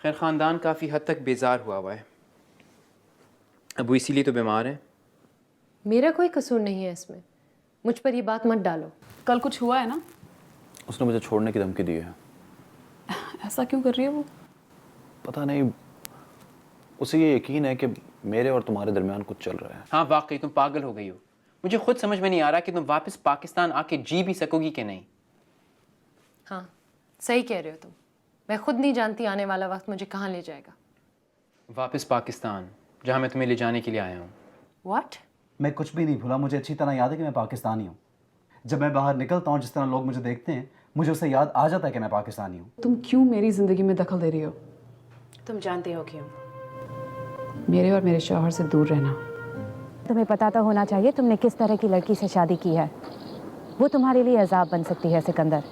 खैर ख़ानदान काफ़ी हद तक बेजार हुआ है। अब वो इसीलिए तो बीमार है। मेरा कोई कसूर नहीं है इसमें, मुझ पर ये बात मत डालो। कल कुछ हुआ है ना? उसने मुझे छोड़ने की धमकी दी है। ऐसा क्यों कर रही है वो? पता नहीं, उसे ये यकीन है कि मेरे और तुम्हारे दरमियान कुछ चल रहा है। हाँ वाकई तुम पागल हो गई हो। मुझे खुद समझ में नहीं आ रहा कि तुम वापस पाकिस्तान आके जी भी सकोगी कि नहीं। हाँ सही कह रहे हो तुम। मैं खुद नहीं जानती आने वाला वक्त मुझे कहाँ ले जाएगा। वापस पाकिस्तान, जहाँ मैं तुम्हें ले जाने के लिए आया हूँ। What? मैं कुछ भी नहीं भूला। मुझे अच्छी तरह याद है कि मैं पाकिस्तानी हूँ। जब मैं बाहर निकलता हूँ, जिस तरह लोग मुझे देखते हैं, मुझे उससे याद आ जाता है कि मैं पाकिस्तानी हूँ। तुम क्यों मेरी जिंदगी में दखल दे रही हो? तुम जानते हो क्यों? मेरे और मेरे शौहर से दूर रहना। तुम्हें पता तो होना चाहिए तुमने किस तरह की लड़की से शादी की है। वो तुम्हारे लिए अजाब बन सकती है सिकंदर।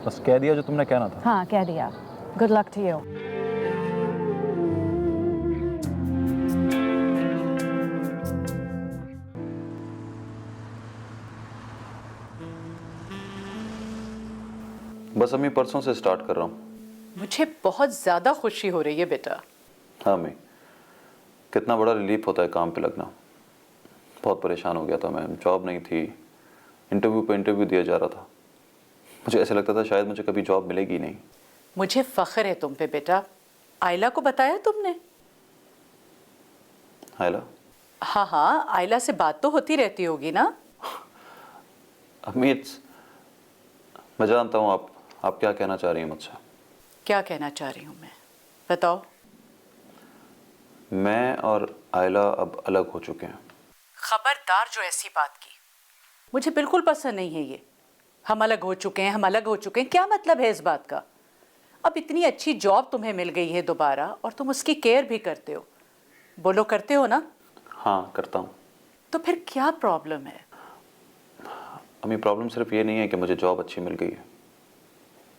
बस कह दिया जो तुमने कहना था। हाँ कह दिया। Good luck to you. बस अम्मी परसों से स्टार्ट कर रहा हूँ। मुझे बहुत ज़्यादा खुशी हो रही है बेटा। हाँ अम्मी, कितना बड़ा रिलीफ होता है काम पे लगना। बहुत परेशान हो गया था मैं, जॉब नहीं थी, इंटरव्यू पे इंटरव्यू दिया जा रहा था। मुझे ऐसे लगता था शायद मुझे कभी जॉब मिलेगी नहीं। मुझे फ़ख्र है तुम पे बेटा। आयला को बताया तुमने? आयला? हाँ हाँ, आयला से बात तो होती रहती होगी ना? अम्मी मैं जानता हूँ आप क्या कहना चाह रही हैं मुझसे। क्या कहना चाह रही हूँ मैं, बताओ। मैं और आयला अब अलग हो चुके हैं। खबरदार जो ऐसी बात की, मुझे बिल्कुल पसंद नहीं है ये। हम अलग हो चुके हैं, हम अलग हो चुके हैं, क्या मतलब है इस बात का? अब इतनी अच्छी जॉब तुम्हें मिल गई है दोबारा और तुम उसकी केयर भी करते हो। बोलो करते हो ना? हाँ करता हूँ। तो फिर क्या प्रॉब्लम है? अम्मी प्रॉब्लम सिर्फ ये नहीं है कि मुझे जॉब अच्छी मिल गई है,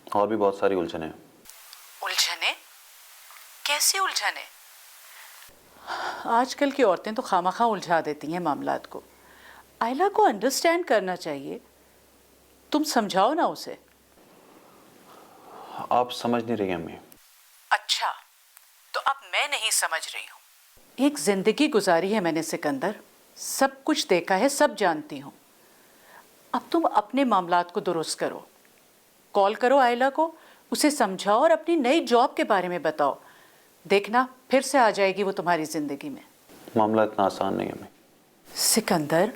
और भी बहुत सारी उलझने हैं। उलझने? कैसी उलझने? आजकल की औरतें तो खामखा उलझा देती हैं मामलात को। आयला को अंडरस्टैंड करना चाहिए। तुम समझाओ ना उसे। आप समझ नहीं रही अम्मी। अच्छा, तो अब मैं नहीं समझ रही हूँ। एक जिंदगी गुजारी है मैंने सिकंदर, सब कुछ देखा है, सब जानती हूँ। अब तुम अपने मामलात को दुरुस्त करो। कॉल करो आयला को, उसे समझाओ और अपनी नई जॉब के बारे में बताओ। देखना फिर से आ जाएगी वो तुम्हारी जिंदगी में। मामला इतना आसान नहीं है अम्मी। सिकंदर,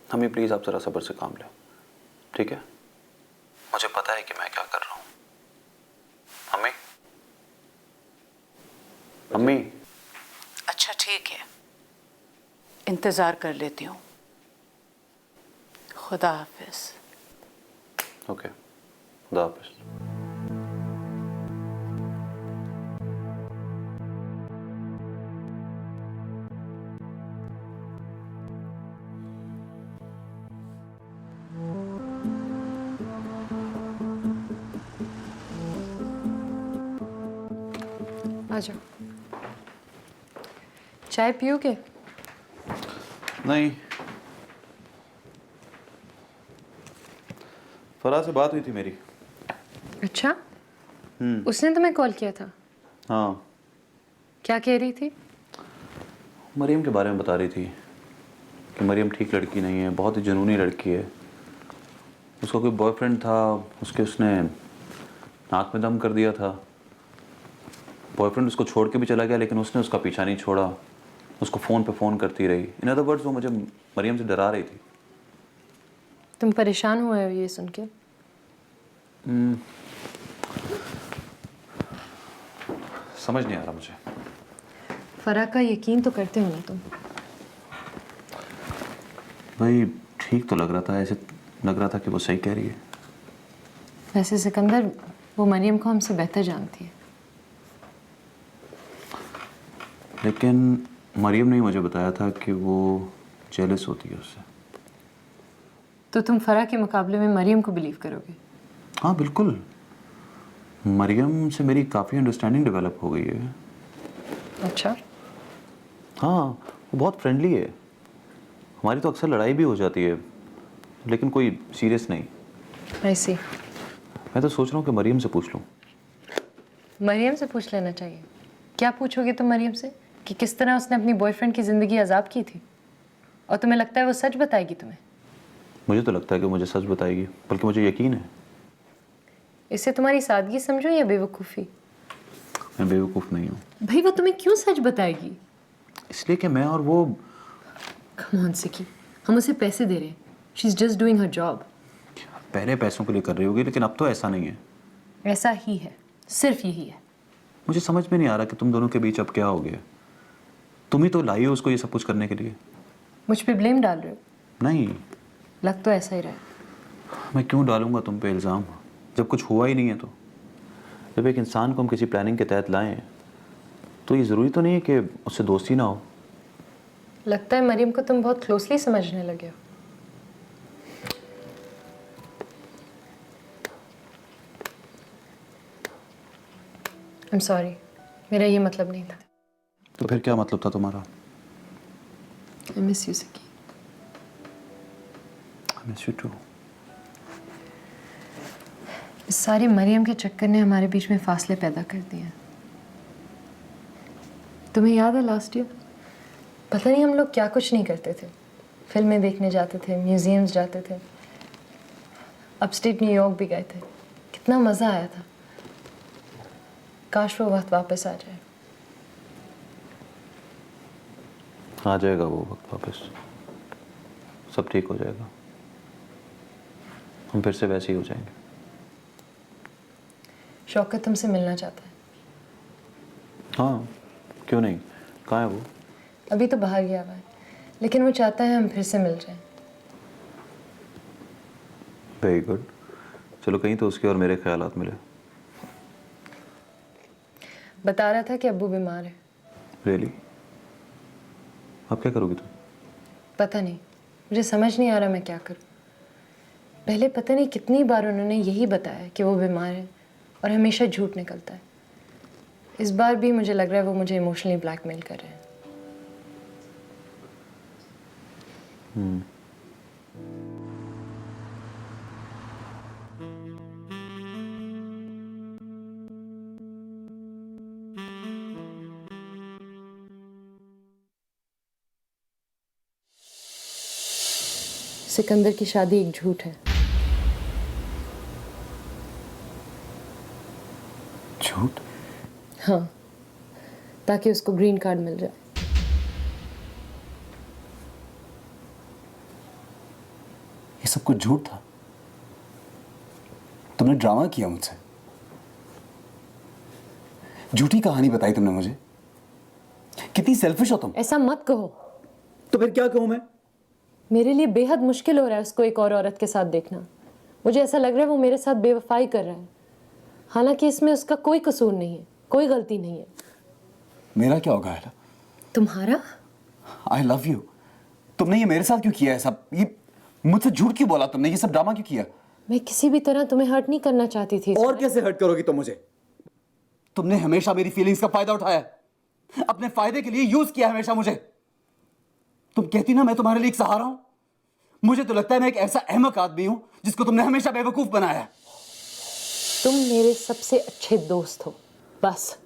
अम्मी प्लीज आप जरा सब्र से काम लें, ठीक है? मुझे पता है कि मैं क्या कर रहा हूँ। अम्मी अम्मी। अच्छा ठीक है, इंतजार कर लेती हूँ। खुदा हाफिज। ओके, खुदा हाफिज। आ जाओ, चाय पियोगे? नहीं, फराह से बात हुई थी मेरी। अच्छा, उसने तुम्हें कॉल किया था? हाँ, क्या कह रही थी? मरियम के बारे में बता रही थी कि मरियम ठीक लड़की नहीं है, बहुत ही जुनूनी लड़की है। उसका कोई बॉयफ्रेंड था, उसने नाक में दम कर दिया था। बॉयफ्रेंड उसको छोड़ के भी चला गया, लेकिन उसने उसका पीछा नहीं छोड़ा, उसको फ़ोन पे फ़ोन करती रही। इन अदर वर्ड्स वो मुझे मरियम से डरा रही थी। तुम परेशान हुए हो ये सुन के? समझ नहीं आ रहा मुझे। फराह का यकीन तो करते हो ना तुम? भाई ठीक तो लग रहा था, ऐसे लग रहा था कि वो सही कह रही है। वैसे सिकंदर, वो मरियम को हमसे बेहतर जानती है। लेकिन मरियम ने मुझे बताया था कि वो जेलस होती है उससे। तो तुम फराह के मुकाबले में मरियम को बिलीव करोगे? हाँ बिल्कुल, मरियम से मेरी काफ़ी अंडरस्टैंडिंग डेवलप हो गई है। अच्छा। हाँ, वो बहुत फ्रेंडली है। हमारी तो अक्सर लड़ाई भी हो जाती है, लेकिन कोई सीरियस नहीं। ऐसी। मैं तो सोच रहा हूँ कि मरियम से पूछ लूँ। मरियम से पूछ लेना चाहिए। क्या पूछोगे तुम मरियम से कि किस तरह उसने अपनी बॉयफ्रेंड की ज़िंदगी आज़ाब की थी? और तुम्हें लगता है वो सच बताएगी तुम्हें? मुझे तो लगता है कि मुझे सच बताएगी, बल्कि मुझे यकीन है। इसे तुम्हारी सादगी समझो या बेवकूफ़ी? मैं बेवकूफ़ नहीं हूँ। भाई वो तुम्हें क्यों सच बताएगी? इसलिए कि मैं और वो कम ऑन सिकी, हम उसे पैसे दे रहे हैं। She is just doing her job. पहले पैसों के लिए कर रही होगी, लेकिन अब तो ऐसा नहीं है। ऐसा ही है, सिर्फ यही है। मुझे समझ में नहीं आ रहा कि तुम दोनों के बीच अब क्या हो गया। तुम ही तो लाई हो उसको ये सब कुछ करने के लिए। मुझ पे ब्लेम डाल रहे हो? नहीं, लग तो ऐसा ही रहा है। मैं क्यों डालूंगा तुम पे इल्ज़ाम, जब कुछ हुआ ही नहीं है। तो जब एक इंसान को हम किसी प्लानिंग के तहत लाएं तो ये ज़रूरी तो नहीं है कि उससे दोस्ती ना हो। लगता है मरियम को तुम बहुत क्लोजली समझने लगे हो। I'm sorry, मेरा ये मतलब नहीं था। तो फिर क्या मतलब था तुम्हारा? I miss you, Siki. I miss you too. इस सारी मरियम के चक्कर ने हमारे बीच में फासले पैदा कर दिए हैं। तुम्हें याद है लास्ट ईयर? पता नहीं हम लोग क्या कुछ नहीं करते थे। फिल्में देखने जाते थे, म्यूजियम्स जाते थे, अपस्टेट न्यूयॉर्क भी गए थे। कितना मज़ा आया था। काश वो वक्त वापस आ जाए। आ जाएगा वो वक्त वापस, सब ठीक हो जाएगा। हम फिर से वैसे ही हो जाएंगे। शौकत तुमसे मिलना चाहता है। हाँ, क्यों नहीं। कहाँ है वो? अभी तो बाहर गया हुआ है, लेकिन वो चाहता है हम फिर से मिल जाएं। Very good. चलो कहीं तो उसके और मेरे ख्यालात मिले। बता रहा था कि अब्बू बीमार है। रियली? अब क्या करोगी तुम? पता नहीं, मुझे समझ नहीं आ रहा मैं क्या करूं। पहले पता नहीं कितनी बार उन्होंने यही बताया कि वो बीमार है और हमेशा झूठ निकलता है। इस बार भी मुझे लग रहा है वो मुझे इमोशनली ब्लैकमेल कर रहे हैं। सिकंदर की शादी एक झूठ है। झूठ? हाँ, ताकि उसको ग्रीन कार्ड मिल जाए। ये सब कुछ झूठ था? तुमने ड्रामा किया मुझसे, झूठी कहानी बताई तुमने मुझे। कितनी सेल्फिश हो तुम। ऐसा मत कहो। तो फिर क्या कहूं मैं? मेरे लिए बेहद मुश्किल हो रहा है उसको एक और औरत के साथ देखना। मुझे ऐसा लग रहा है वो मेरे साथ बेवफाई कर रहा है, हालांकि इसमें उसका कोई कसूर नहीं है, कोई गलती नहीं है। मेरा क्या होगा आयला? तुम्हारा? I love you. तुमने ये मेरे साथ क्यों किया है सब? ये मुझसे झूठ क्यों बोला तुमने? ये सब ड्रामा क्यों किया? मैं किसी भी तरह तुम्हें हर्ट नहीं करना चाहती थी। और कैसे हर्ट करोगी तुम मुझे? तुमने हमेशा मेरी फीलिंग्स का फायदा उठाया, अपने फायदे के लिए यूज किया हमेशा मुझे। तुम कहती ना मैं तुम्हारे लिए एक सहारा हूं। मुझे तो लगता है मैं एक ऐसा अहमक आदमी हूं जिसको तुमने हमेशा बेवकूफ बनाया है। तुम मेरे सबसे अच्छे दोस्त हो, बस।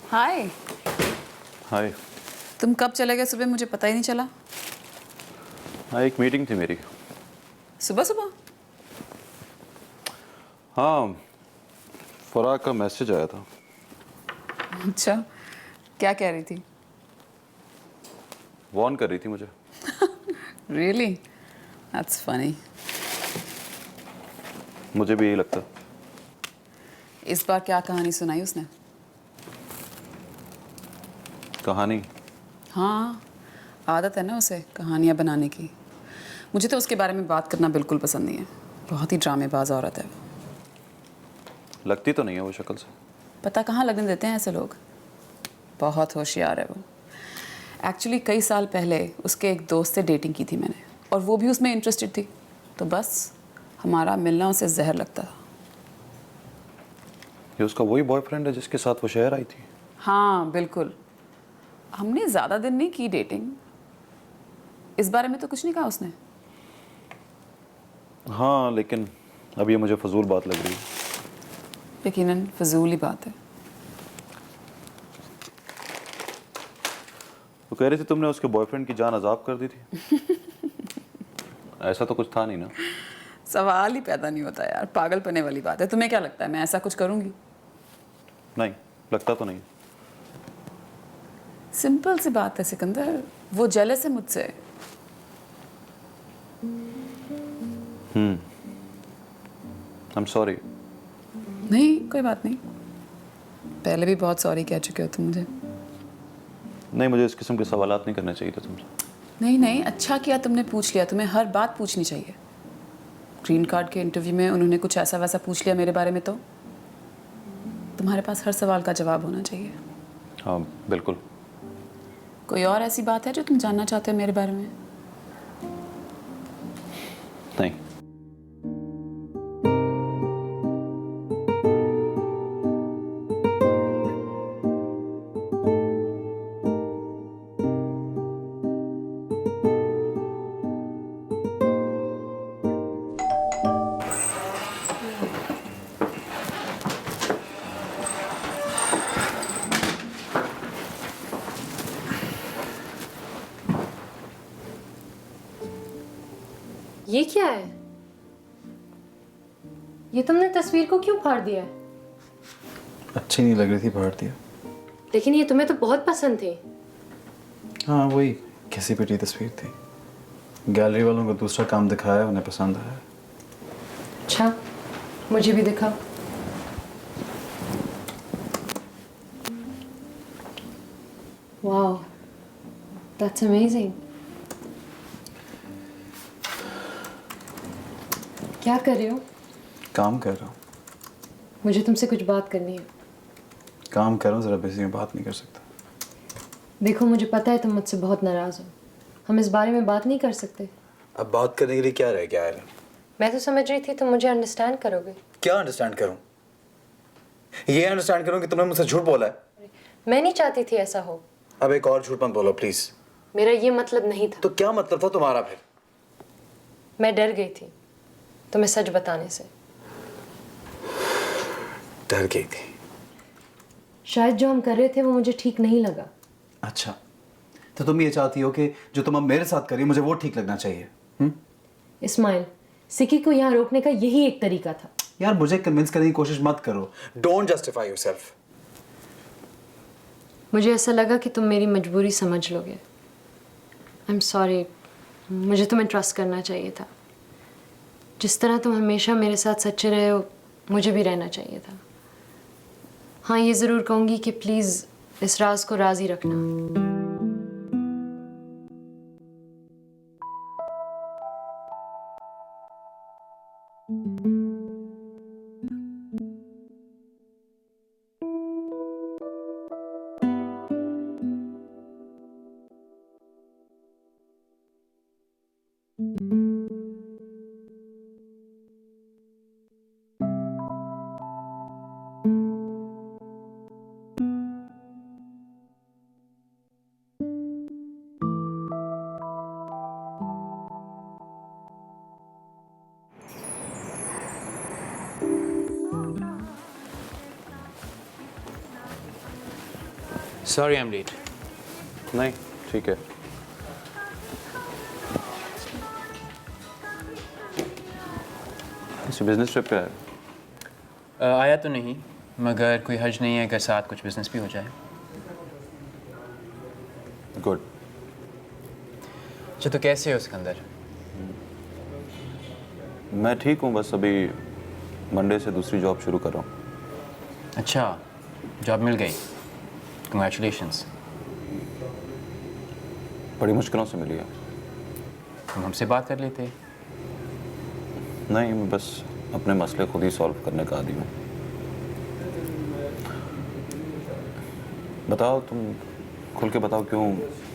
हाय। हाय। तुम कब चले गए सुबह, मुझे पता ही नहीं चला। हाँ, एक मीटिंग थी मेरी। सुबह सुबह? हाँ, फराग का मैसेज आया था। अच्छा, क्या कह रही थी? वॉर्न कर रही थी मुझे। Really? That's funny. मुझे भी यही लगता। इस बार क्या कहानी सुनाई उसने? कहानी? हाँ, आदत है ना उसे कहानियाँ बनाने की। मुझे तो उसके बारे में बात करना बिल्कुल पसंद नहीं है। बहुत ही ड्रामेबाज औरत है। लगती तो नहीं है वो शक्ल से। पता कहाँ लगने देते हैं ऐसे लोग। बहुत होशियार है वो। एक्चुअली कई साल पहले उसके एक दोस्त से डेटिंग की थी मैंने, और वो भी उसमें इंटरेस्टेड थी। तो बस हमारा मिलना उसे जहर लगता था। ये उसका वही बॉयफ्रेंड है जिसके साथ वो शहर आई थी? हाँ बिल्कुल। हमने ज़्यादा दिन नहीं की डेटिंग। इस बारे में तो कुछ नहीं कहा उसने। हाँ, लेकिन अब ये मुझे फजूल बात लग रही है। यकीनन फजूल ही बात है। वो कह रही थी तुमने उसके बॉयफ्रेंड की जान अजाब कर दी थी। ऐसा तो कुछ था नहीं ना? सवाल ही पैदा नहीं होता यार, पागलपने वाली बात है। तुम्हें क्या लगता है मैं ऐसा कुछ करूंगी? नहीं, लगता तो नहीं। सिंपल सी बात है सिकंदर, वो जेलस है मुझसे। आई एम सॉरी। नहीं, कोई बात नहीं। पहले भी बहुत सॉरी कह चुके हो तुम मुझे। नहीं, मुझे इस किस्म के सवालात नहीं करने चाहिए थे तुमसे। नहीं नहीं, अच्छा किया तुमने पूछ लिया। तुम्हें हर बात पूछनी चाहिए। ग्रीन कार्ड के इंटरव्यू में उन्होंने कुछ ऐसा वैसा पूछ लिया मेरे बारे में, तो तुम्हारे पास हर सवाल का जवाब होना चाहिए। हाँ बिल्कुल। कोई और ऐसी बात है जो तुम जानना चाहते हो मेरे बारे में? नहीं। ये क्या है? ये तुमने तस्वीर को क्यों फाड़ दिया है? अच्छी नहीं लग रही थी, फाड़ दिया। लेकिन ये तुम्हें तो बहुत पसंद थी। हाँ, वही घिसी पिटी तस्वीर थी। गैलरी वालों को दूसरा काम दिखाया, उन्हें पसंद आया। अच्छा, मुझे भी दिखाओ। वाह, दैट्स अमेजिंग। क्या कर रहे हो? काम कर रहा हूँ। मुझे तुमसे कुछ बात करनी है। काम कर रहा हूँ, ज़रा बिजी में बात नहीं कर सकता। देखो, मुझे पता है तुम मुझसे बहुत नाराज़ हो। हम इस बारे में बात नहीं कर सकते। अब बात करने के लिए क्या रह गया है? मैं तो समझ रही थी तुम मुझे अंडरस्टैंड करोगे। क्या अंडरस्टैंड करूँ? ये अंडरस्टैंड करूँ कि तुमने मुझसे झूठ बोला है? मैं नहीं चाहती थी ऐसा हो। अब एक और झूठ मत बोलो प्लीज। मेरा ये मतलब नहीं था। तो क्या मतलब था तुम्हारा फिर? मैं डर गई थी तुम्हें सच बताने से। डर गई थी? शायद जो हम कर रहे थे वो मुझे ठीक नहीं लगा। अच्छा, तो तुम ये चाहती हो कि जो तुम अब मेरे साथ करी मुझे वो ठीक लगना चाहिए? इस्माइल, सिकी को यहाँ रोकने का यही एक तरीका था। यार, मुझे कन्विंस करने की कोशिश मत करो। Don't justify yourself. मुझे ऐसा लगा कि तुम मेरी मजबूरी समझ लोगे। आई एम सॉरी। मुझे तुम्हें ट्रस्ट करना चाहिए था। जिस तरह तुम हमेशा मेरे साथ सच्चे रहे हो, मुझे भी रहना चाहिए था। हाँ, ये ज़रूर कहूँगी कि प्लीज़ इस राज को राज ही रखना। Sorry, I'm late. नहीं, ठीक है। इस बिजनेस ट्रिप पे है? आया तो नहीं, मगर कोई हर्ज नहीं है अगर साथ कुछ बिजनेस भी हो जाए। गुड। अच्छा, तो कैसे हो सिकंदर? मैं ठीक हूँ, बस अभी मंडे से दूसरी जॉब शुरू कर रहा हूँ। अच्छा, जॉब मिल गई, कंग्रेचुलेशंस। बड़ी मुश्किलों से मिली है। तुम हमसे बात कर लेते। नहीं, मैं बस अपने मसले खुद ही सॉल्व करने का आदी हूँ। बताओ, तुम खुल के बताओ, क्यों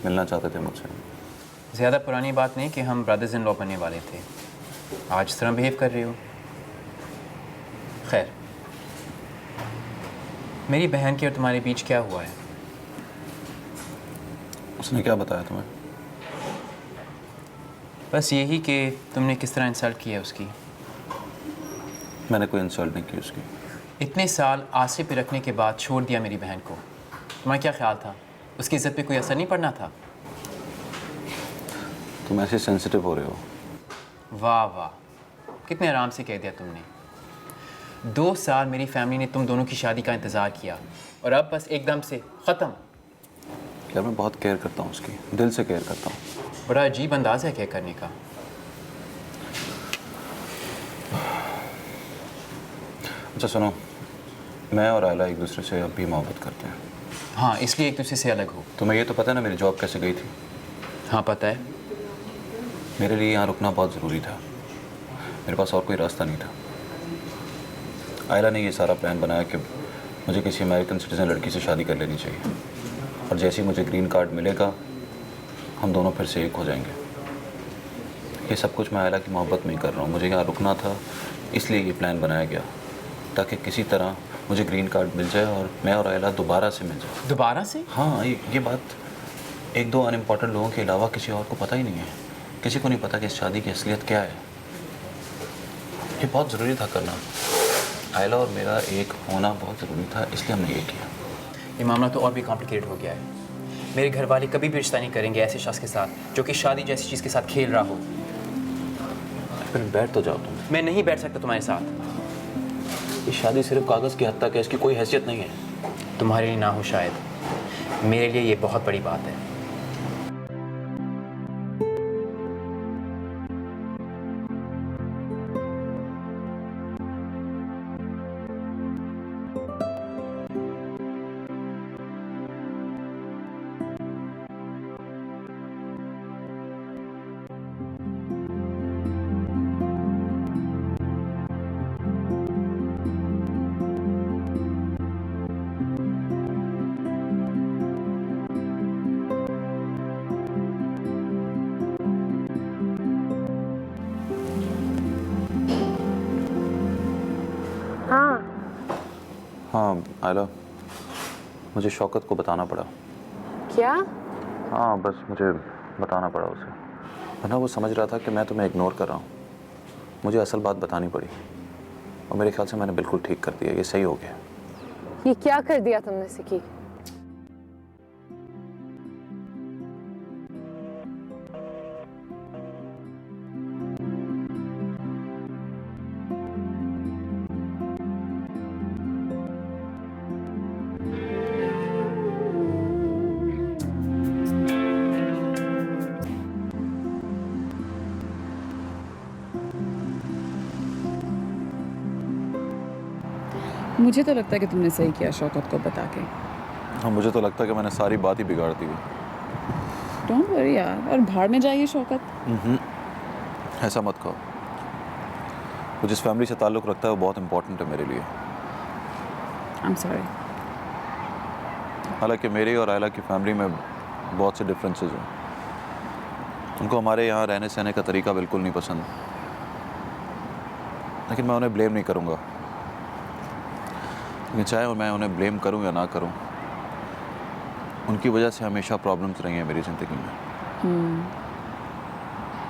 मिलना चाहते थे मुझसे? ज़्यादा पुरानी बात नहीं कि हम ब्रदर्स इन लॉ बनने वाले थे। आज इस तरह बिहेव कर रही हो। खैर, मेरी बहन के और तुम्हारे बीच क्या हुआ है? उसने क्या बताया तुम्हें? बस यही कि तुमने किस तरह इंसल्ट की है उसकी। मैंने कोई इंसल्ट नहीं की उसकी। इतने साल आसे पे रखने के बाद छोड़ दिया मेरी बहन को। तुम्हारा क्या ख्याल था? उसकी इज्जत पे कोई असर नहीं पड़ना था? तुम ऐसे सेंसिटिव हो रहे हो। वाह वाह, कितने आराम से कह दिया तुमने। 2 साल मेरी फैमिली ने तुम दोनों की शादी का इंतज़ार किया और अब बस एकदम से ख़त्म। यार, मैं बहुत केयर करता हूँ उसकी, दिल से केयर करता हूँ। बड़ा अजीब अंदाज़ है केयर करने का। अच्छा सुनो, मैं और आयला एक दूसरे से अब भी मोहब्बत करते हैं। हाँ, इसलिए एक दूसरे से अलग हो। तुम्हें ये तो पता है ना मेरी जॉब कैसे गई थी? हाँ पता है। मेरे लिए यहाँ रुकना बहुत ज़रूरी था। मेरे पास और कोई रास्ता नहीं था। आयला ने ये सारा प्लान बनाया कि मुझे किसी अमेरिकन सिटीज़न लड़की से शादी कर लेनी चाहिए, और जैसे ही मुझे ग्रीन कार्ड मिलेगा हम दोनों फिर से एक हो जाएंगे। ये सब कुछ मैं आयला की मोहब्बत में ही कर रहा हूँ। मुझे यहाँ रुकना था, इसलिए ये प्लान बनाया गया ताकि किसी तरह मुझे ग्रीन कार्ड मिल जाए और मैं और आयला दोबारा से मिल जाए। दोबारा से? हाँ, ये बात 1-2 अनइम्पॉर्टेंट लोगों के अलावा किसी और को पता ही नहीं है। किसी को नहीं पता कि इस शादी की असलियत क्या है। ये बहुत ज़रूरी था करना। आयला और मेरा एक होना बहुत ज़रूरी था, इसलिए हमने ये किया। ये मामला तो और भी कॉम्प्लिकेटेड हो गया है। मेरे घर वाले कभी भी रिश्ता नहीं करेंगे ऐसे शख्स के साथ जो कि शादी जैसी चीज़ के साथ खेल रहा हो। फिर बैठ तो जाओ तुम। मैं नहीं बैठ सकता तुम्हारे साथ। ये शादी सिर्फ कागज़ की हद तक है, इसकी कोई हैसियत नहीं है। तुम्हारे लिए ना हो शायद, मेरे लिए ये बहुत बड़ी बात है। हाँ आयला, मुझे शौकत को बताना पड़ा। क्या? हाँ, बस मुझे बताना पड़ा उसे, वरना वो समझ रहा था कि मैं तुम्हें इग्नोर कर रहा हूँ। मुझे असल बात बतानी पड़ी और मेरे ख्याल से मैंने बिल्कुल ठीक कर दिया। ये सही हो गया। ये क्या कर दिया तुमने सिकी? मुझे तो लगता है कि तुमने सही किया शौकत को बता के। हाँ, मुझे तो लगता है कि मैंने सारी बात ही बिगाड़ दी है। डोंट वरी यार, और भाड़ में जाइए शौकत। ऐसा मत कहो। वो जिस फैमिली से ताल्लुक़ रखता है वो बहुत इंपॉर्टेंट है मेरे लिए। आई एम सॉरी। हालांकि मेरी और आयला की फैमिली में बहुत से डिफरेंसेस हैं। उनको हमारे यहाँ रहने सहने का तरीका बिल्कुल नहीं पसंद, लेकिन मैं उन्हें ब्लेम नहीं करूँगा। लेकिन चाहे मैं उन्हें ब्लेम करूँ या ना करूँ, उनकी वजह से हमेशा प्रॉब्लम्स रही हैं मेरी ज़िंदगी में।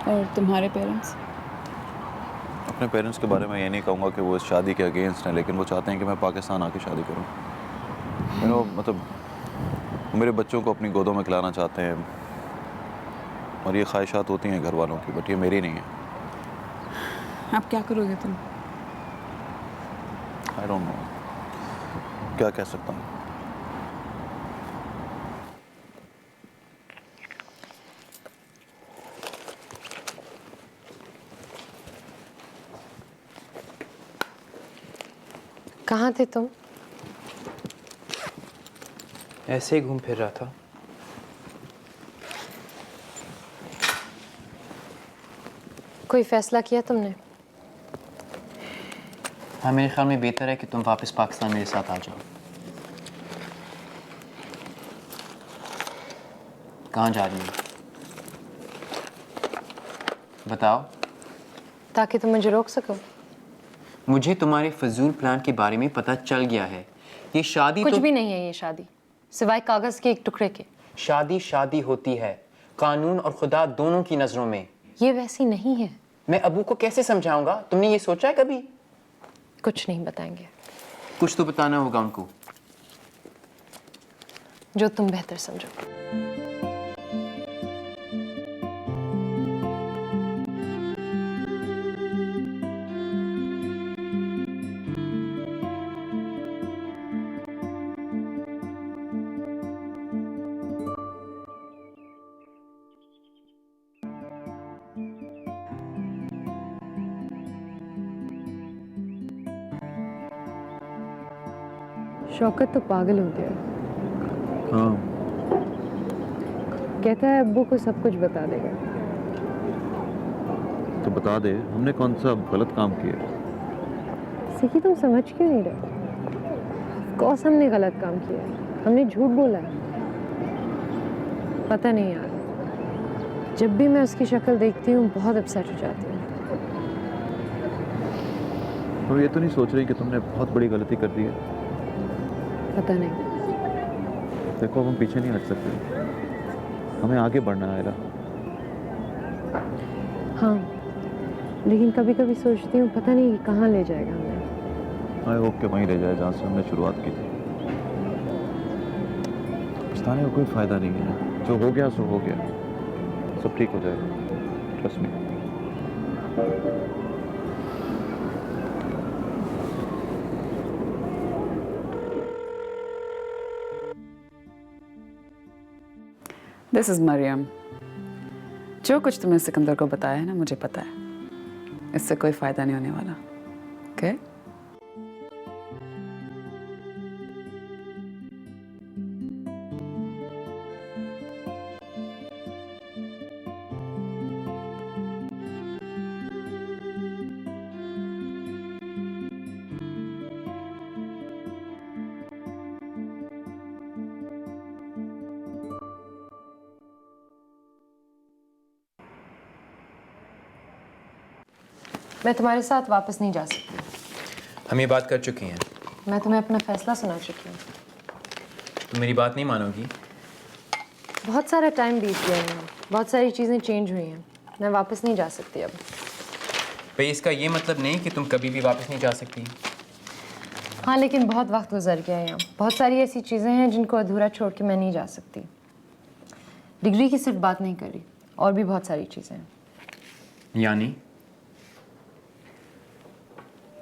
और तुम्हारे पेरेंट्स? अपने पेरेंट्स के बारे में ये नहीं कहूँगा कि वो इस शादी के अगेंस्ट हैं, लेकिन वो चाहते हैं कि मैं पाकिस्तान आके शादी करूँ। मतलब वो मेरे बच्चों को अपनी गोदों में खिलाना चाहते हैं, और ये ख्वाहिशात होती हैं घर वालों की, बट ये मेरी नहीं है। अब क्या करोगे तुम? I don't know. क्या कह सकता हूँ। कहाँ थे तुम? ऐसे ही घूम फिर रहा था। कोई फैसला किया तुमने? हाँ, मेरे ख्याल में बेहतर है कि तुम वापस पाकिस्तान मेरे साथ आ जाओ। कहाँ जा रही हो? बताओ। ताकि तुम मुझे रोक सको। मुझे तुम्हारे फजूल प्लान के बारे में पता चल गया है। ये शादी कुछ तो भी नहीं है ये शादी, सिवाय कागज के एक टुकड़े के। शादी शादी होती है, कानून और खुदा दोनों की नजरों में। ये वैसी नहीं है। मैं अबू को कैसे समझाऊंगा? तुमने ये सोचा है कभी? कुछ नहीं बताएंगे। कुछ तो बताना होगा उनको। जो तुम बेहतर समझो। शौकत तो पागल हो गया। हाँ, कहता है अब्बू को सब कुछ बता देगा। तो बता दे, हमने कौन सा गलत काम किया। सिकी तुम समझ क्यों नहीं रहे? कौस हमने गलत काम किया है? हमने झूठ बोला है। पता नहीं यार, जब भी मैं उसकी शक्ल देखती हूँ बहुत अपसेट हो जाती हूँ। तो ये तो नहीं सोच रही कि तुमने बहुत बड़ी गलती कर दी है? पता नहीं। देखो, अब हम पीछे नहीं हट सकते, हमें आगे बढ़ना है आयरा। हाँ, लेकिन कभी कभी सोचती हूँ पता नहीं कहाँ ले जाएगा हमें। आई होप कि वहीं रह जाए जहाँ से हमने शुरुआत की थी। पछताने का कोई फ़ायदा नहीं है, जो हो गया सो हो गया, सब ठीक हो जाएगा, trust me. This is Mariam. जो कुछ तुमने सिकंदर को बताया है ना, मुझे पता है इससे कोई फ़ायदा नहीं होने वाला। ओके? मैं तुम्हारे साथ वापस नहीं जा सकती। हम ये बात कर चुके हैं। मैं तुम्हें अपना फैसला सुना चुकी हूँ। तुम मेरी बात नहीं मानोगी? बहुत सारा टाइम बीत गया है, बहुत सारी चीज़ें चेंज हुई हैं। मैं वापस नहीं जा सकती अब। भाई, इसका ये मतलब नहीं कि तुम कभी भी वापस नहीं जा सकती। हाँ, लेकिन बहुत वक्त गुजर गया है यहाँ। बहुत सारी ऐसी चीज़ें हैं जिनको अधूरा छोड़ के मैं नहीं जा सकती। डिग्री की सिर्फ बात नहीं करी, और भी बहुत सारी चीज़ें हैं। यानी?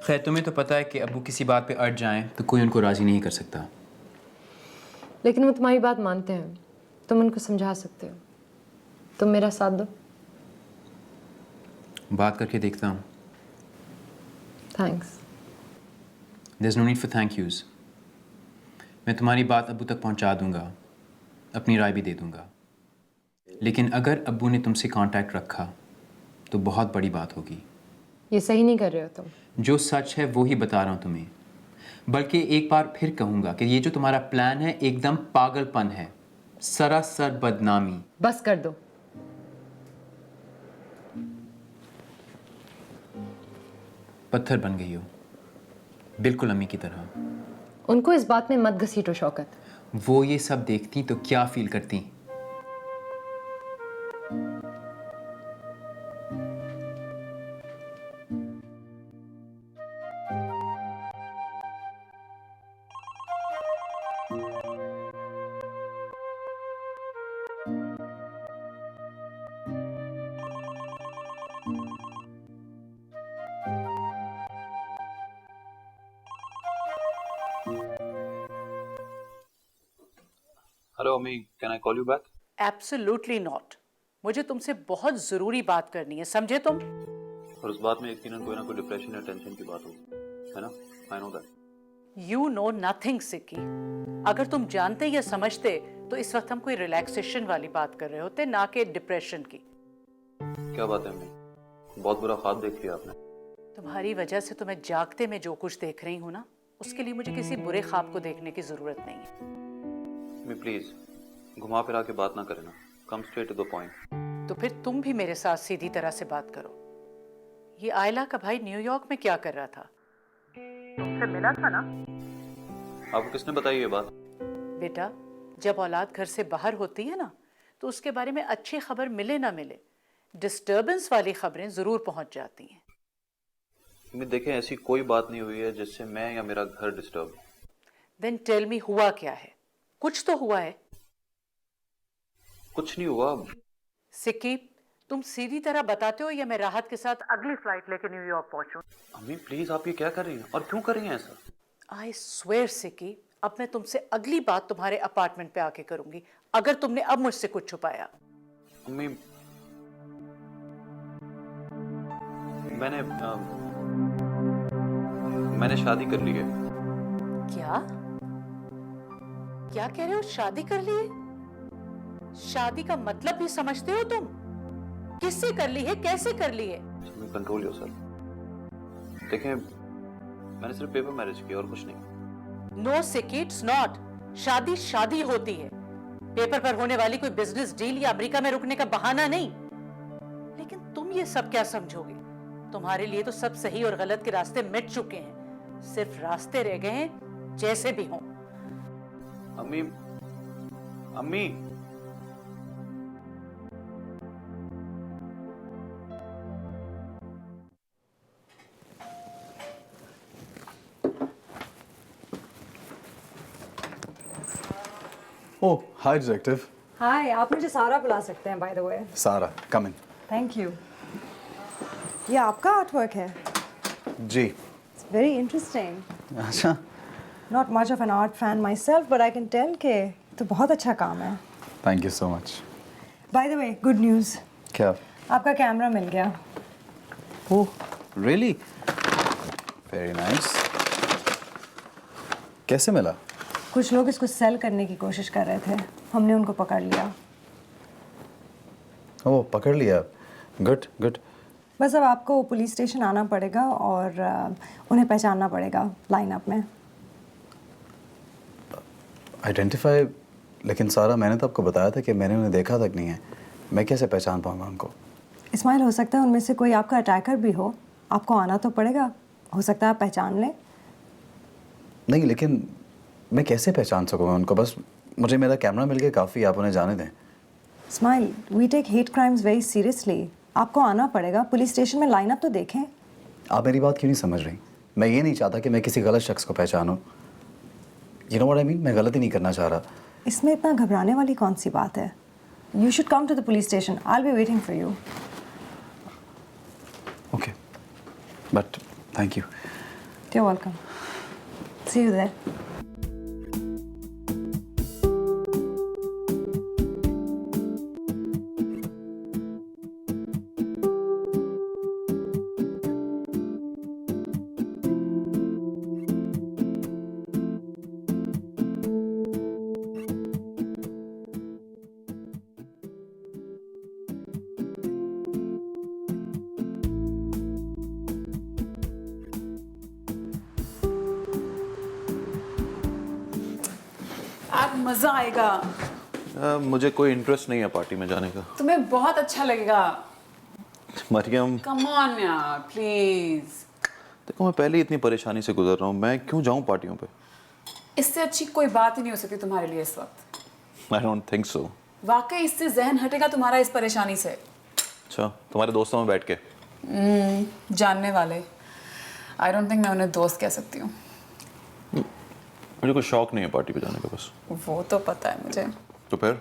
खैर, तुम्हें तो पता है कि अबू किसी बात पे अड़ जाएं तो कोई उनको राज़ी नहीं कर सकता। लेकिन वो तुम्हारी बात मानते हैं, तुम उनको समझा सकते हो। तुम मेरा साथ दो। बात करके देखता हूँ। Thanks. There is no need for thank yous. मैं तुम्हारी बात अबू तक पहुँचा दूँगा, अपनी राय भी दे दूँगा। लेकिन अगर अबू ने तुमसे कांटेक्ट रखा तो बहुत बड़ी बात होगी। ये सही नहीं कर रहे हो तुम। जो सच है वो ही बता रहा हूँ तुम्हें। बल्कि एक बार फिर कहूँगा कि ये जो तुम्हारा प्लान है एकदम पागलपन है, सरासर बदनामी। बस कर दो। पत्थर बन गई हो, बिल्कुल अम्मी की तरह। उनको इस बात में मत घसीटो शौकत। वो ये सब देखती तो क्या फील करती? हेलो अम्मी, can I call you back? Absolutely not. मुझे तुमसे बहुत ज़रूरी बात करनी है, समझे तुम? और उस बात में यकीनन कोई ना कोई डिप्रेशन या टेंशन की बात होगी, है ना? I know that. You know nothing सिक्की। अगर तुम जानते या समझते तो इस वक्त हम कोई रिलैक्सेशन वाली बात कर रहे होते, ना कि डिप्रेशन की। क्या बात है अम्मी? बहुत बुरा ख्वाब देख लिया आपने। तुम्हारी वजह से तो मैं जागते में जो कुछ देख रही हूँ ना, उसके लिए मुझे किसी बुरे ख्वाब को देखने की जरूरत नहीं है। अम्मी प्लीज घुमा फिरा के बात ना करें ना, come straight to the point. तो फिर तुम भी मेरे साथ सीधी तरह से बात करो। ये आयला का भाई न्यूयॉर्क में क्या कर रहा था? तुमसे मिला था ना? आपको किसने बताई ये बात? बेटा, जब औलाद घर से बाहर होती है ना, तो उसके बारे में अच्छी खबर मिले ना मिले, डिस्टर्बेंस वाली खबरें जरूर पहुंच जाती हैं। अम्मी देखें, ऐसी कोई बात नहीं हुई है जिससे मैं या मेरा घर डिस्टर्ब हो। देन टेल मी, हुआ क्या है? कुछ तो हुआ है। कुछ नहीं हुआ। सिक्की, तुम सीधी तरह बताते हो या मैं राहत के साथ अगली फ्लाइट लेके न्यूयॉर्क पहुंचूं? अम्मी प्लीज, आप ये क्या कर रही हैं और क्यों कर रही हैं ऐसा? आई स्वेयर सिक्की, अब मैं तुमसे अगली बात तुम्हारे अपार्टमेंट पे आके करूंगी अगर तुमने अब मुझसे कुछ छुपाया। अम्मी मैंने शादी कर ली है। क्या क्या कह रहे हो? शादी कर ली है? शादी का मतलब भी समझते हो तुम? किससे कर ली है, कैसे कर ली है? Control yourself. देखें, मैंने सिर्फ पेपर मैरिज किया और कुछ नहीं। No Sikki, it's not. शादी शादी होती है, पेपर पर होने वाली कोई बिजनेस डील या अमेरिका में रुकने का बहाना नहीं। लेकिन तुम ये सब क्या समझोगे? तुम्हारे लिए तो सब सही और गलत के रास्ते मिट चुके हैं, सिर्फ रास्ते रह गए हैं जैसे भी हों। अम्मी अम्मी ओह हाय डिटेक्टिव। हाय, आप मुझे सारा बुला सकते हैं बाय द वे। सारा कम इन। Thank you. ये आपका आर्ट वर्क है? जी। It's very interesting. अच्छा। Not much of an art fan myself, but I can tell के तो बहुत अच्छा काम है। Thank you so much. By the way, good news. क्या? आपका कैमरा मिल गया। Oh really? Very nice. कैसे मिला? कुछ लोग इसको सेल करने की कोशिश कर रहे थे, हमने उनको पकड़ लिया। ओह पकड़ लिया, गुड गुड। बस अब आपको पुलिस स्टेशन आना पड़ेगा और उन्हें पहचानना पड़ेगा लाइनअप में। आइडेंटिफाई? लेकिन सारा, मैंने तो आपको बताया था कि मैंने उन्हें देखा तक नहीं है, मैं कैसे पहचान पाऊंगा उनको? इस्माइल, हो सकता है उनमें से कोई आपका अटैकर भी हो, आपको आना तो पड़ेगा, हो सकता है आप पहचान लें। नहीं, लेकिन मैं कैसे पहचान सकूंगा उनको? बस मुझे मेरा कैमरा मिल गया काफ़ी, आप उन्हें जाने दें। Smile, we take hate crimes very seriously. आपको आना पड़ेगा, पुलिस स्टेशन में लाइनअप तो देखें। आप मेरी बात क्यों नहीं समझ रही? मैं ये नहीं चाहता कि मैं किसी गलत शख्स को पहचानूं। You know what I mean? मैं गलती नहीं करना चाह रहा। इसमें इतना घबराने वाली कौन सी बात है? You should come to the police station, I will be waiting for you. Okay, but thank you. You are welcome. See you there. आज मज़ा आएगा। मुझे कोई इंटरेस्ट नहीं है पार्टी में जाने का। तुम्हें बहुत अच्छा लगेगा। मरियम कम ऑन यार, प्लीज। देखो, मैं पहले ही इतनी परेशानी से गुजर रहा हूँ, मैं क्यों जाऊँ पार्टियों पे? इससे अच्छी कोई बात ही नहीं हो सकती तुम्हारे लिए इस वक्त। I don't think so. वाकई इससे जहन हटेगा तुम्हारा इस परेशानी से। अच्छा, तुम्हारे दोस्तों में बैठ के? जानने वाले। आई डोंट थिंक मैं उन्हें दोस्त कह सकती हूँ। मुझे कोई शौक नहीं है पार्टी पे जाने का बस। वो तो पता है मुझे। तो फिर?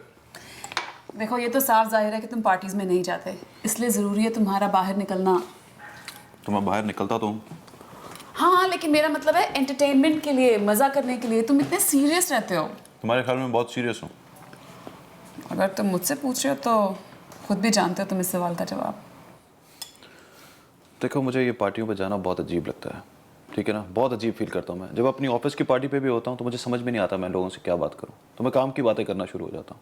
देखो, ये तो साफ जाहिर है कि तुम पार्टीज में नहीं जाते, इसलिए ज़रूरी है तुम्हारा बाहर निकलना। तो मैं बाहर निकलता तो हूँ। हाँ, लेकिन मेरा मतलब है एंटरटेनमेंट के लिए, मज़ा करने के लिए। तुम इतने सीरियस रहते हो। तुम्हारे ख्याल में बहुत सीरियस हूँ? अगर तुम मुझसे पूछ रहे हो तो खुद भी जानते हो तुम इस सवाल का जवाब। देखो, मुझे ये पार्टियों पे जाना बहुत अजीब लगता है, ठीक है ना। बहुत अजीब फील करता हूँ मैं जब अपनी ऑफिस की पार्टी पे भी होता हूँ, तो मुझे समझ में नहीं आता मैं लोगों से क्या बात करूँ, तो मैं काम की बातें करना शुरू हो जाता हूँ।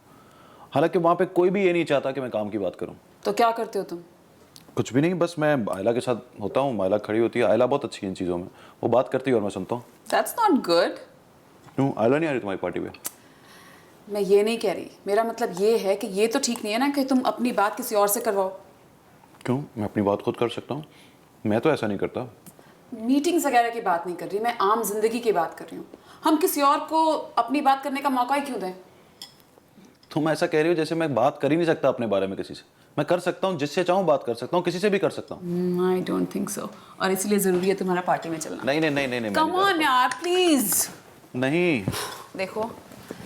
हालांकि वहाँ पे कोई भी ये नहीं चाहता कि मैं काम की बात करूँ। तो क्या करते हो तुम? कुछ भी नहीं, बस मैं आयला के साथ होता हूँ, आयला खड़ी होती है, आयला बहुत अच्छी है इन चीज़ों में, वो बात करती है और मैं सुनता हूँ। That's not good. क्यों, आयला नहीं आ रही तुम्हारी पार्टी पे? मैं ये नहीं कह रही, मेरा मतलब ये है कि ये तो ठीक नहीं है ना कि तुम अपनी बात किसी और से करवाओ। क्यों, मैं अपनी बात खुद कर सकता हूँ, मैं तो ऐसा नहीं करता। मीटिंग्स वगैरह की बात नहीं कर रही, मैं आम जिंदगी की बात कर रही हूँ। हम किसी और को अपनी बात करने का मौका ही क्यों दें? तुम ऐसा कह रही हो जैसे मैं बात कर ही नहीं सकता अपने बारे में किसी से। मैं कर सकता हूँ, जिससे चाहूँ बात कर सकता हूँ, किसी से भी कर सकता हूँ। आई डोंट थिंक सो, और इसलिए जरूरी है तुम्हारा पार्टी में चलना। नहीं नहीं नहीं नहीं, कम ऑन यार प्लीज। नहीं। देखो,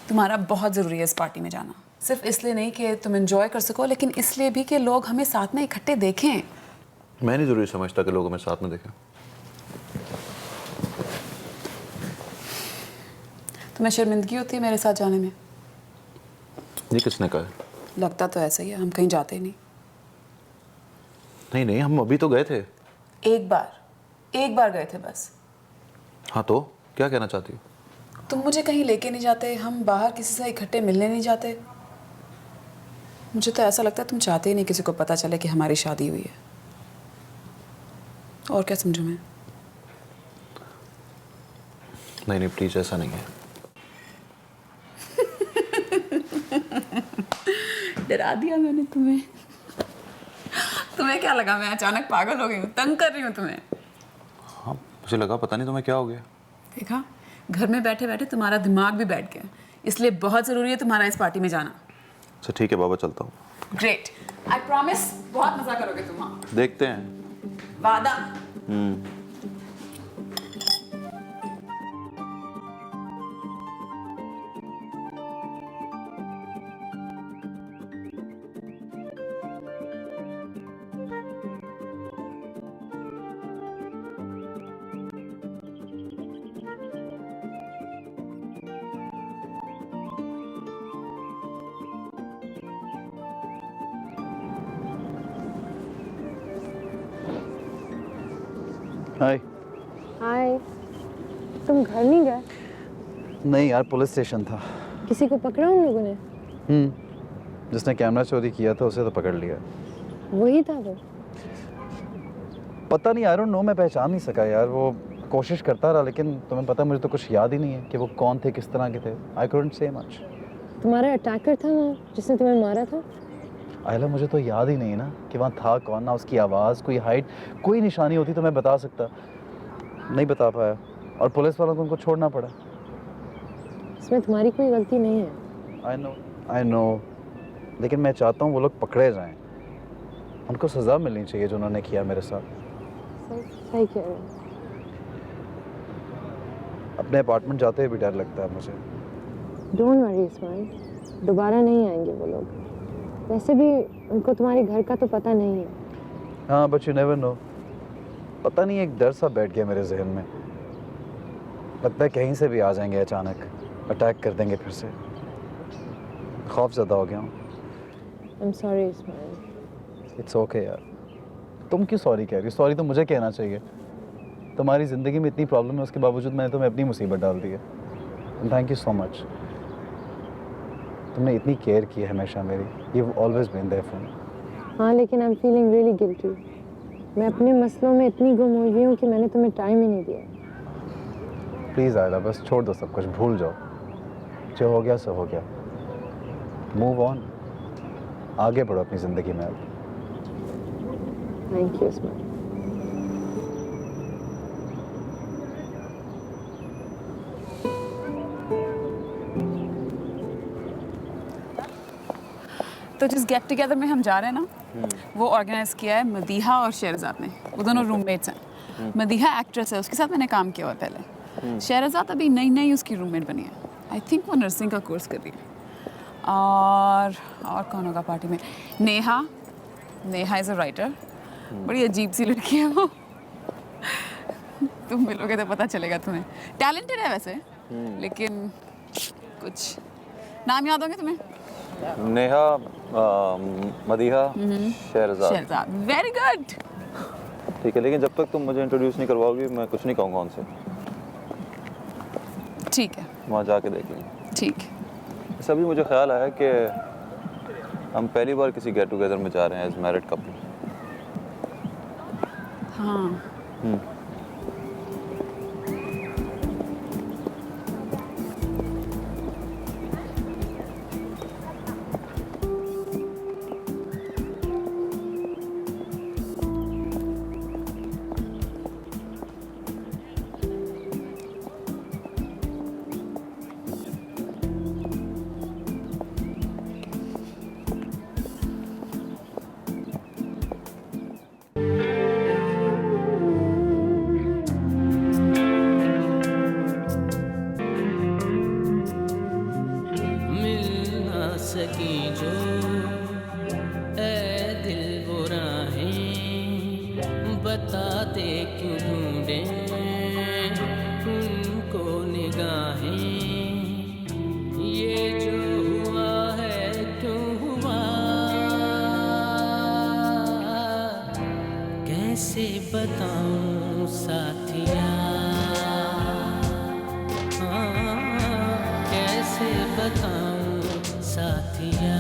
तुम्हारा बहुत ज़रूरी है इस पार्टी में जाना, सिर्फ इसलिए नहीं कि तुम एंजॉय कर सको, लेकिन इसलिए भी कि लोग हमें साथ में इकट्ठे देखें। मैं नहीं जरूरी समझता कि लोग हमें साथ में देखें। तुम्हें शर्मिंदगी होती है मेरे साथ जाने में? ये किसने कहा है? लगता तो ऐसा ही है, हम कहीं जाते ही नहीं। नहीं नहीं, हम अभी तो गए थे। एक बार गए थे बस। हाँ, तो क्या कहना चाहती हो? तुम मुझे कहीं लेके नहीं जाते, हम बाहर किसी से इकट्ठे मिलने नहीं जाते। मुझे तो ऐसा लगता है तुम चाहते ही नहीं किसी को पता चले कि हमारी शादी हुई है। और क्या समझूं मैं? नहीं नहीं प्लीज, ऐसा नहीं है। डरा दिया मैंने तुम्हें। तुम्हें क्या लगा मैं अचानक पागल हो गई हूँ, तंग कर रही हूँ तुम्हें? हाँ, मुझे लगा पता नहीं तुम्हें क्या हो गया। देखा, घर में बैठे बैठे तुम्हारा दिमाग भी बैठ गया, इसलिए बहुत ज़रूरी है तुम्हारा इस पार्टी में जाना। अच्छा ठीक है बाबा, चलता हूँ। ग्रेट, आई प्रॉमिस बहुत मजा करोगे तुम। वहाँ देखते हैं। वादा। हाय। हाय, तुम घर नहीं गए? नहीं यार, पुलिस स्टेशन था। किसी को पकड़ा उन लोगों ने? जिसने कैमरा चोरी किया था उसे तो पकड़ लिया। वही था वो? पता नहीं, आई डोंट नो, मैं पहचान नहीं सका यार। वो कोशिश करता रहा, लेकिन तुम्हें पता मुझे तो कुछ याद ही नहीं है कि वो कौन थे, किस तरह के थे। आई कुडंट से मच। तुम्हारा अटैकर था वहाँ जिसने तुम्हें मारा था? आयला, मुझे तो याद ही नहीं ना कि वहाँ था कौन, ना उसकी आवाज़, कोई हाइट, कोई निशानी होती तो मैं बता सकता। नहीं बता पाया, और पुलिस वालों को उनको छोड़ना पड़ा। इसमें तुम्हारी कोई गलती नहीं है। आई नो, लेकिन मैं चाहता हूँ वो लोग पकड़े जाएं। उनको सज़ा मिलनी चाहिए जो उन्होंने किया मेरे साथ। सही कह रहे हो। अपने अपार्टमेंट जाते हुए भी डर लगता है मुझे। डोंट वरी इस्माइल, दोबारा नहीं आएंगे वो लोग। वैसे भी उनको तुम्हारे घर का तो पता नहीं है। हाँ, बट यू नेवर नो। पता नहीं, एक डर सा बैठ गया मेरे जहन में। लगता है कहीं से भी आ जाएंगे, अचानक अटैक कर देंगे फिर से। खौफ ज़्यादा हो गया हूँ। I am sorry Ismail. It's okay यार। तुम क्यों सॉरी कह रही हो? सॉरी तो मुझे कहना चाहिए। तुम्हारी ज़िंदगी में इतनी प्रॉब्लम है, उसके बावजूद मैंने तुम्हें अपनी मुसीबत डाल दी है। Thank you so much. तुमने इतनी केयर की है हमेशा मेरी। You always been there for me. हाँ, लेकिन I am feeling really guilty. मैं अपने मसलों में इतनी गुम हो गई हूँ कि मैंने तुम्हें टाइम ही नहीं दिया। प्लीज़ आयला, बस छोड़ दो सब कुछ, भूल जाओ। जो हो गया सो हो गया। मूव ऑन, आगे बढ़ो अपनी ज़िंदगी में। अब थैंक यू इस्माइल। तो जिस गेट टुगेदर में हम जा रहे हैं ना, वो ऑर्गेनाइज किया है मदीहा और शहरज़ाद ने। वो दोनों रूममेट्स हैं। मदीहा एक्ट्रेस है, उसके साथ मैंने काम किया हुआ पहले। शहरज़ाद अभी नई नई उसकी रूममेट बनी है। आई थिंक वो नर्सिंग का कोर्स कर रही है। और कौन होगा पार्टी में? Neha is a writer. बड़ी अजीब सी लड़की है वो। तुम मिलोगे तो पता चलेगा तुम्हें। टैलेंटेड है वैसे, लेकिन कुछ नाम याद होंगे तुम्हें? नेहा, मदीहा, शहरजाद। Shehrzad, very good. ठीक है, लेकिन जब तक तुम मुझे इंट्रोड्यूस नहीं करवाओगी मैं कुछ नहीं कहूँगा उनसे। ठीक है, वहाँ जाके देख लेंगे। ठीक। ऐसा भी मुझे ख्याल आया कि हम पहली बार किसी गेट टुगेदर में जा रहे हैं एज मैरिड कपल। हाँ, सकी जो ए दिल वो राहें बता दे क्यों ढूंढे उनको निगाहें ये जो हुआ है क्यों हुआ कैसे बताऊं साथिया कैसे बताऊं साथिया।